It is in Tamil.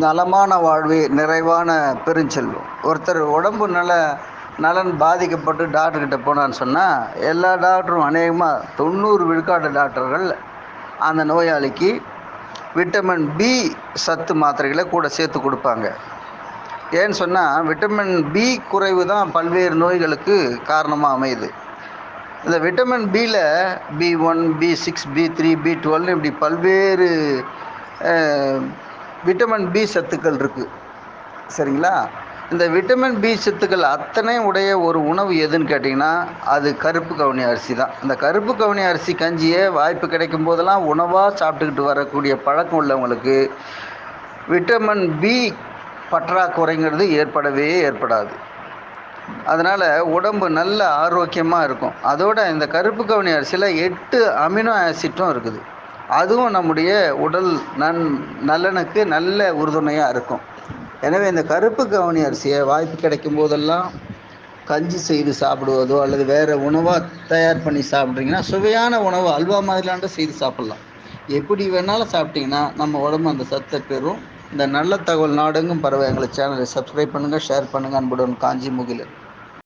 நலமான வாழ்வே நிறைவான பெருஞ்செல்வம். ஒருத்தர் உடம்பு நலன் பாதிக்கப்பட்டு டாக்டர்கிட்ட போனான்னு சொன்னால் எல்லா டாக்டரும் அநேகமாக 90 விழுக்காடு டாக்டர்கள் அந்த நோயாளிக்கு விட்டமின் பி சத்து மாத்திரைகளை கூட சேர்த்து கொடுப்பாங்க. ஏன்னு சொன்னால் விட்டமின் பி குறைவு தான் பல்வேறு நோய்களுக்கு காரணமாக அமையுது. இந்த விட்டமின் பியில் B1, B6, B3, B12 இப்படி பல்வேறு விட்டமின் பி சத்துக்கள் இருக்குது. சரிங்களா? இந்த விட்டமின் பி சத்துக்கள் அத்தனை உடைய ஒரு உணவு எதுன்னு கேட்டிங்கன்னா அது கருப்பு கவுனி அரிசி தான். இந்த கருப்பு கவுனி அரிசி கஞ்சியை வாய்ப்பு கிடைக்கும் போதெல்லாம் உணவாக சாப்பிட்டுக்கிட்டு வரக்கூடிய பழக்கம் உள்ளவங்களுக்கு விட்டமின் பி பற்றாக்குறைங்கிறது ஏற்படவே ஏற்படாது. அதனால் உடம்பு நல்ல ஆரோக்கியமாக இருக்கும். அதோட இந்த கருப்பு கவுனி அரிசியில் 8 அமினோ ஆசிட்டும் இருக்குது. அதுவும் நம்முடைய உடல் நலனுக்கு நல்ல உறுதுணையாக இருக்கும். எனவே இந்த கருப்பு கவுனி அரிசியை வாய்ப்பு கிடைக்கும் போதெல்லாம் கஞ்சி செய்து சாப்பிடுவதோ அல்லது வேறு உணவாக தயார் பண்ணி சாப்பிட்றீங்கன்னா சுவையான உணவு அல்வா மாதிரிலாண்ட செய்து சாப்பிட்லாம். எப்படி வேணாலும் சாப்பிட்டிங்கன்னா நம்ம உடம்பு அந்த சத்தை பெறும். இந்த நல்ல தகவல் நாடெங்கும் பரவ எங்களை சேனலை சப்ஸ்கிரைப் பண்ணுங்கள், ஷேர் பண்ணுங்கள். அன்புடன் காஞ்சி முகிலன்.